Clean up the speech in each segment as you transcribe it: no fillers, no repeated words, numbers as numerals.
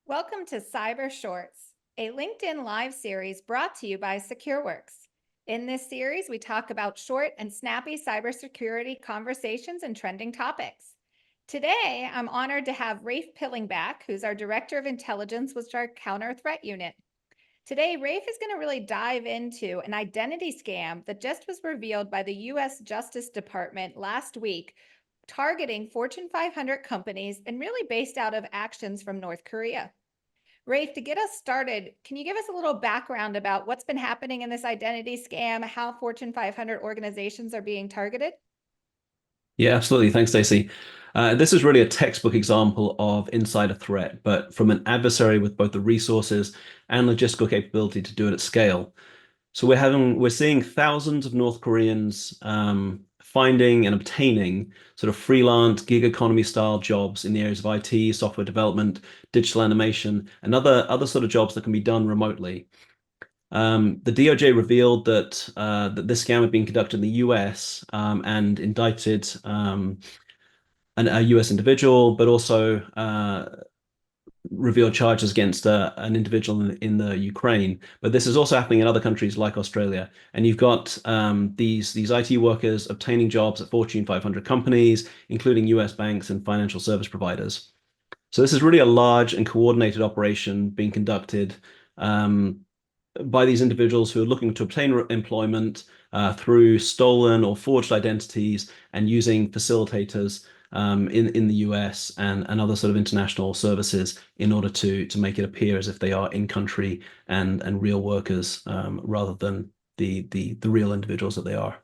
Welcome to Cyber Shorts, a LinkedIn Live series brought to you by SecureWorks. In this series, we talk about short and snappy cybersecurity conversations and trending topics. Today, I'm honored to have Rafe Pillingback, who's our Director of Intelligence with our Counter Threat Unit. Today, Rafe is going to really dive into an identity scam that just was revealed by the U.S. Justice Department last week, targeting Fortune 500 companies and really based out of actions from North Korea. Rafe, to get us started, can you give us a little background about what's been happening in this identity scam, how Fortune 500 organizations are being targeted? Yeah, absolutely. Thanks, Stacey. This is really a textbook example of insider threat, but from an adversary with both the resources and logistical capability to do it at scale. So we're seeing thousands of North Koreans finding and obtaining sort of freelance gig economy style jobs in the areas of IT, software development, digital animation, and other sort of jobs that can be done remotely. The DOJ revealed that this scam had been conducted in the US and indicted a US individual, but also revealed charges against an individual in the Ukraine. But this is also happening in other countries like Australia. And you've got these IT workers obtaining jobs at Fortune 500 companies, including US banks and financial service providers. So this is really a large and coordinated operation being conducted um, by these individuals who are looking to obtain employment through stolen or forged identities and using facilitators in the US and other sort of international services in order to make it appear as if they are in country and real workers rather than the real individuals that they are.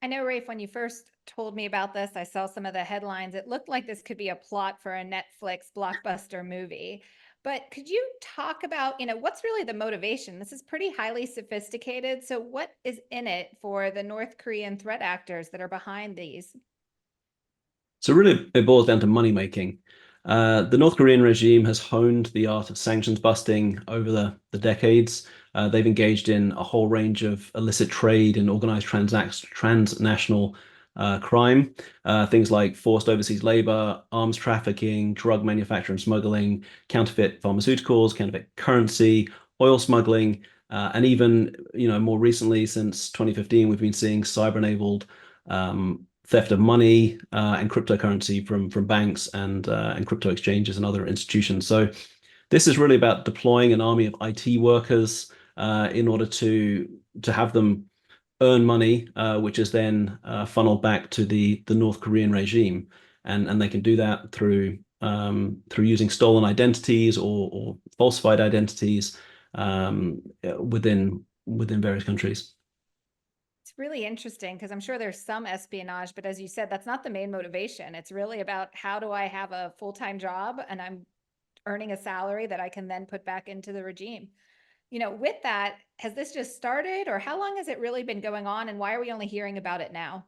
I know, Rafe, when you first told me about this, I saw some of the headlines. It looked like this could be a plot for a Netflix blockbuster movie. But could you talk about, what's really the motivation? This is pretty highly sophisticated. So what is in it for the North Korean threat actors that are behind these? So really, it boils down to money making. The North Korean regime has honed the art of sanctions busting over the decades. They've engaged in a whole range of illicit trade and organized transnational crime, things like forced overseas labor, arms trafficking, drug manufacture and smuggling, counterfeit pharmaceuticals, counterfeit currency, oil smuggling, and even, more recently, since 2015, we've been seeing cyber-enabled theft of money and cryptocurrency from banks and crypto exchanges and other institutions. So this is really about deploying an army of IT workers in order to have them earn money, which is then funneled back to the North Korean regime, and they can do that through using stolen identities or falsified identities within various countries. It's really interesting because I'm sure there's some espionage, but as you said, that's not the main motivation. It's really about how do I have a full-time job and I'm earning a salary that I can then put back into the regime. With that, has this just started or how long has it really been going on and why are we only hearing about it now?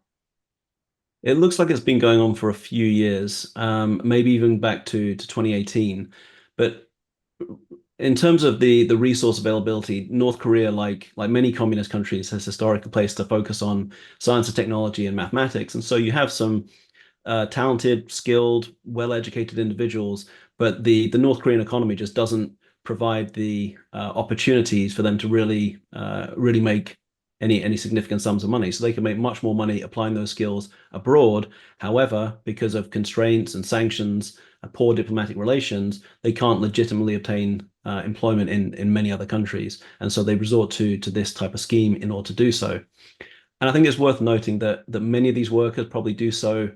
It looks like it's been going on for a few years, maybe even back to 2018. But in terms of the resource availability, North Korea, like many communist countries, has historically placed a focus on science and technology and mathematics. And so you have some talented, skilled, well-educated individuals, but the North Korean economy just doesn't provide the opportunities for them to really make any significant sums of money. So they can make much more money applying those skills abroad. However, because of constraints and sanctions, poor diplomatic relations, they can't legitimately obtain employment in many other countries, and so they resort to this type of scheme in order to do so. And I think it's worth noting that many of these workers probably do so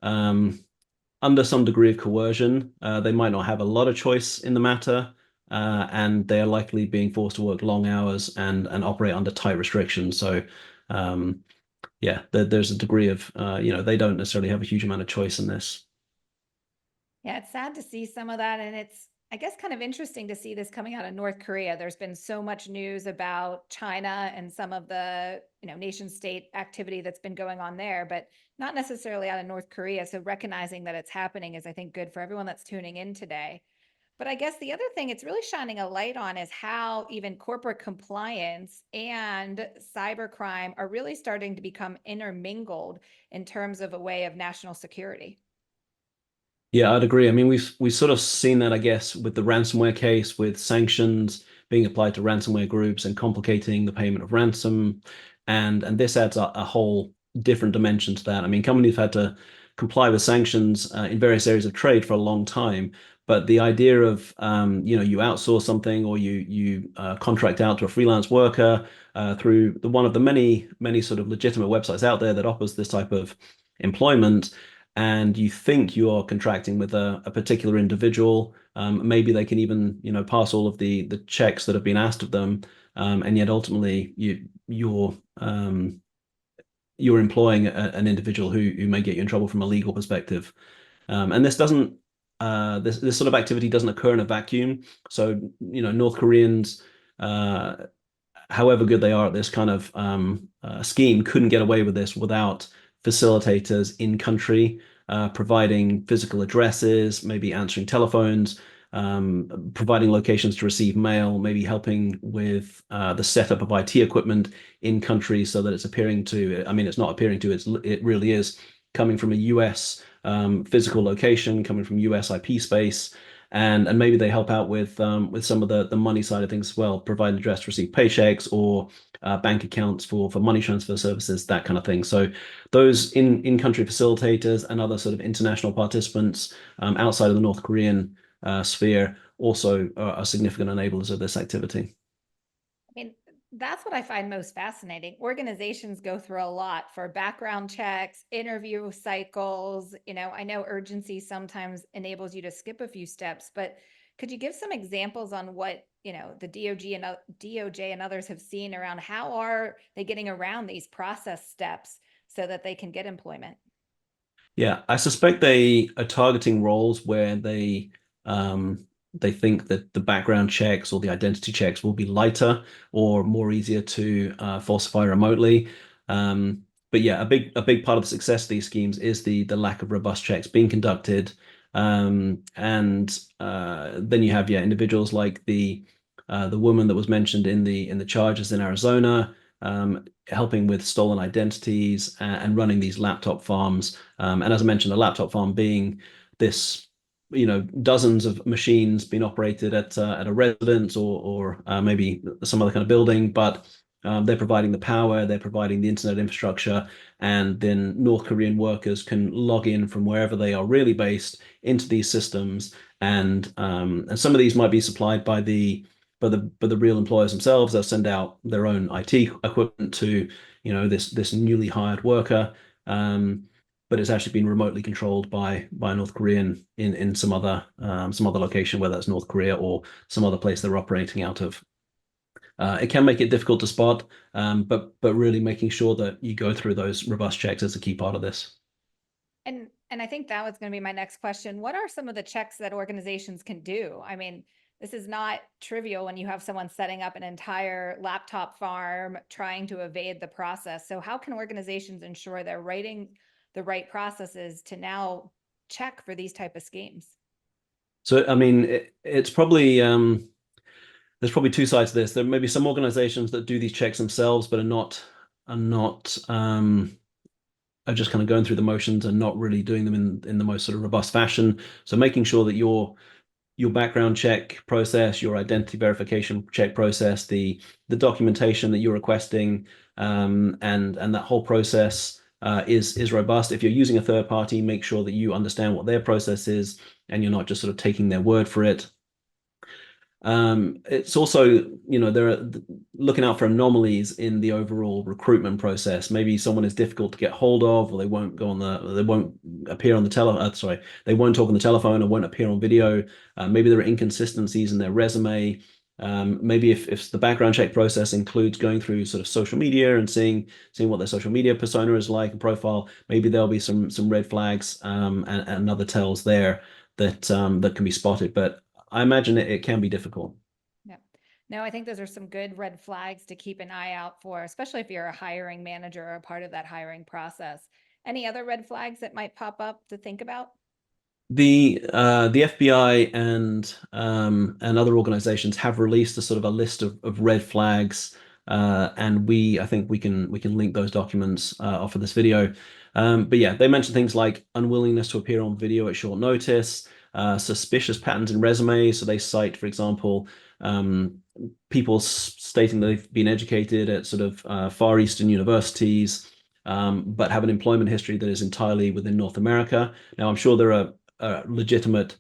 um, under some degree of coercion. They might not have a lot of choice in the matter, and they are likely being forced to work long hours and operate under tight restrictions. So, um, yeah, there's a degree of they don't necessarily have a huge amount of choice in this. Yeah, it's sad to see some of that. And it's, I guess, kind of interesting to see this coming out of North Korea. There's been so much news about China and some of the, nation state activity that's been going on there, but not necessarily out of North Korea. So recognizing that it's happening is, I think, good for everyone that's tuning in today. But I guess the other thing it's really shining a light on is how even corporate compliance and cybercrime are really starting to become intermingled in terms of a way of national security. Yeah, I'd agree. I mean, we've sort of seen that, I guess, with the ransomware case, with sanctions being applied to ransomware groups and complicating the payment of ransom, and this adds a whole different dimension to that. I mean, companies have had to comply with sanctions in various areas of trade for a long time, but the idea of you outsource something or you contract out to a freelance worker through the one of the many sort of legitimate websites out there that offers this type of employment and you think you're contracting with a particular individual. Maybe they can even, pass all of the checks that have been asked of them, and yet ultimately you're employing an individual who may get you in trouble from a legal perspective. And this doesn't this sort of activity doesn't occur in a vacuum. So, North Koreans however good they are at this kind of scheme, couldn't get away with this without facilitators in country providing physical addresses, maybe answering telephones, providing locations to receive mail, maybe helping with the setup of IT equipment in country so that it's appearing to, I mean, it's not appearing to, it really is coming from a US physical location, coming from US IP space and maybe they help out with some of the money side of things as well, providing address to receive paychecks or bank accounts for money transfer services, that kind of thing. So those in country facilitators and other sort of international participants outside of the North Korean sphere also are significant enablers of this activity. I mean, that's what I find most fascinating. Organizations go through a lot for background checks, interview cycles. I know urgency sometimes enables you to skip a few steps, but could you give some examples on what, the DOJ and others have seen around how are they getting around these process steps so that they can get employment? Yeah, I suspect they are targeting roles where they think that the background checks or the identity checks will be lighter or more easier to falsify remotely. But yeah, a big part of the success of these schemes is the lack of robust checks being conducted. And then you have individuals like the woman that was mentioned in the charges in Arizona. Helping with stolen identities and running these laptop farms. And as I mentioned, a laptop farm being this, dozens of machines being operated at a residence or maybe some other kind of building, but they're providing the power, they're providing the internet infrastructure, and then North Korean workers can log in from wherever they are really based into these systems, and some of these might be supplied by the real employers themselves. They'll send out their own IT equipment to this newly hired worker, but it's actually been remotely controlled by a North Korean in some other location, whether that's North Korea or some other place they're operating out of. It can make it difficult to spot, but really making sure that you go through those robust checks is a key part of this. And I think that was going to be my next question. What are some of the checks that organizations can do? I mean, this is not trivial when you have someone setting up an entire laptop farm trying to evade the process. So how can organizations ensure they're writing the right processes to now check for these type of schemes? So, I mean, it's probably there's probably two sides to this. There may be some organizations that do these checks themselves, but are just kind of going through the motions and not really doing them in the most sort of robust fashion. So making sure that your background check process, your identity verification check process, the documentation that you're requesting, and that whole process is robust. If you're using a third party, make sure that you understand what their process is and you're not just sort of taking their word for it. It's also, there are looking out for anomalies in the overall recruitment process. Maybe someone is difficult to get hold of, or they won't appear on the sorry, they won't talk on the telephone or won't appear on video. Maybe there are inconsistencies in their resume. Maybe if the background check process includes going through sort of social media and seeing what their social media persona is like and profile, maybe there'll be some red flags and other tells there that can be spotted. But I imagine it can be difficult. Yeah. No, I think those are some good red flags to keep an eye out for, especially if you're a hiring manager or a part of that hiring process. Any other red flags that might pop up to think about? The FBI and other organizations have released a sort of a list of red flags And I think we can link those documents off of this video. But yeah, they mention things like unwillingness to appear on video at short notice, suspicious patterns in resumes. So they cite, for example, people stating they've been educated at sort of Far Eastern universities, but have an employment history that is entirely within North America. Now, I'm sure there are legitimate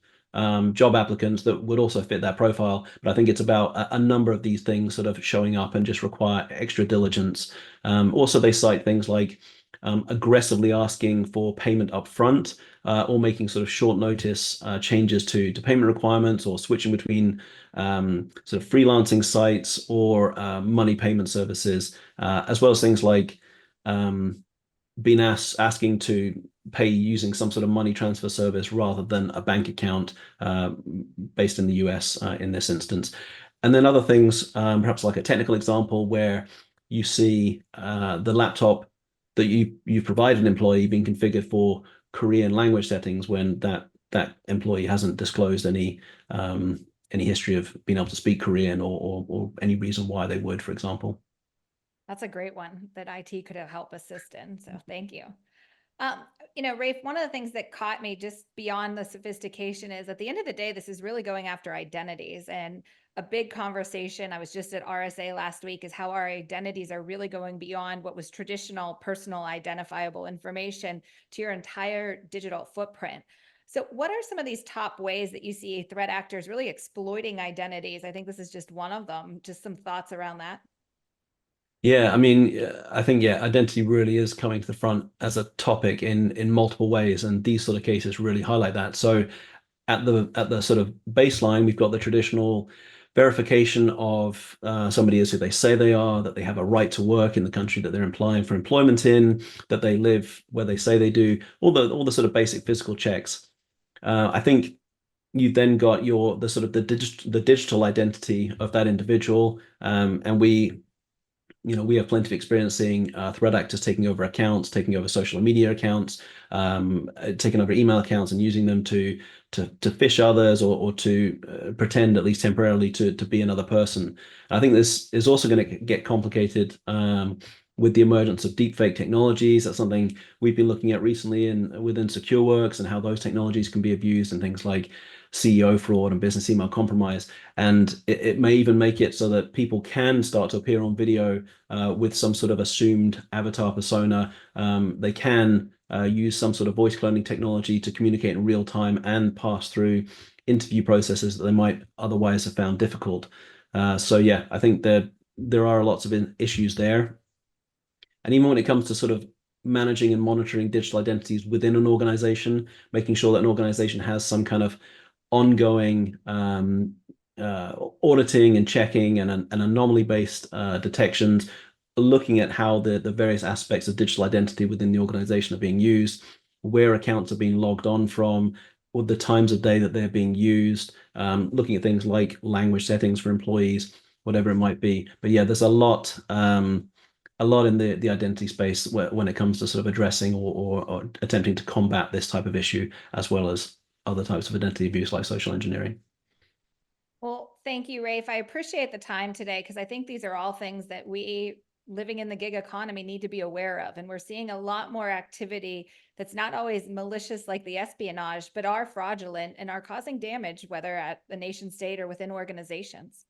job applicants that would also fit that profile, but I think it's about a number of these things sort of showing up and just require extra diligence. Also, they cite things like aggressively asking for payment up front, or making sort of short notice changes to payment requirements, or switching between sort of freelancing sites or money payment services, as well as things like been asking to pay using some sort of money transfer service rather than a bank account based in the US in this instance. And then other things, perhaps like a technical example where you see the laptop that you provide an employee being configured for Korean language settings when that employee hasn't disclosed any history of being able to speak Korean, or any reason why they would, for example. That's a great one that IT could have helped assist in. So thank you. Um, Rafe, one of the things that caught me just beyond the sophistication is at the end of the day, this is really going after identities. And a big conversation, I was just at RSA last week, is how our identities are really going beyond what was traditional personal identifiable information to your entire digital footprint. So, what are some of these top ways that you see threat actors really exploiting identities? I think this is just one of them. Just some thoughts around that. Yeah, I mean, I think yeah, identity really is coming to the front as a topic in multiple ways, and these sort of cases really highlight that. So at the sort of baseline, we've got the traditional verification of somebody is who they say they are, that they have a right to work in the country that they're applying for employment in, that they live where they say they do, all the sort of basic physical checks. I think you've then got the sort of the digital identity of that individual, and we have plenty of experience seeing threat actors taking over accounts, taking over social media accounts, taking over email accounts and using them to fish others, or to pretend, at least temporarily, to be another person. I think this is also going to get complicated with the emergence of deepfake technologies. That's something we've been looking at recently within SecureWorks, and how those technologies can be abused in things like CEO fraud and business email compromise. And it may even make it so that people can start to appear on video with some sort of assumed avatar persona. They can use some sort of voice cloning technology to communicate in real time and pass through interview processes that they might otherwise have found difficult. So yeah, I think there are lots of issues there. And even when it comes to sort of managing and monitoring digital identities within an organization, making sure that an organization has some kind of ongoing auditing and checking, and anomaly-based detections, looking at how the various aspects of digital identity within the organization are being used, where accounts are being logged on from, or the times of day that they're being used, looking at things like language settings for employees, whatever it might be. But yeah, there's a lot in the identity space when it comes to sort of addressing, or attempting to combat this type of issue, as well as other types of identity abuse like social engineering. Well, thank you, Rafe. I appreciate the time today because I think these are all things that we living in the gig economy need to be aware of. And we're seeing a lot more activity that's not always malicious like the espionage, but are fraudulent and are causing damage, whether at the nation state or within organizations.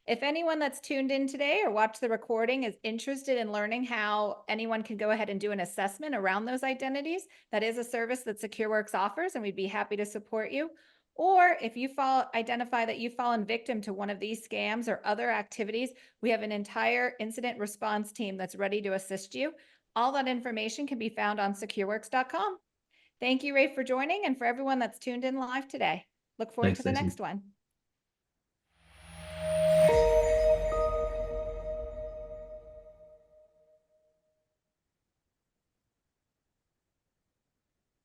If anyone that's tuned in today or watched the recording is interested in learning how anyone can go ahead and do an assessment around those identities, that is a service that SecureWorks offers, and we'd be happy to support you. Or if you identify that you've fallen victim to one of these scams or other activities, we have an entire incident response team that's ready to assist you. All that information can be found on secureworks.com. Thank you, Ray, for joining, and for everyone that's tuned in live today. Look forward Thanks, to the Stacey. next one.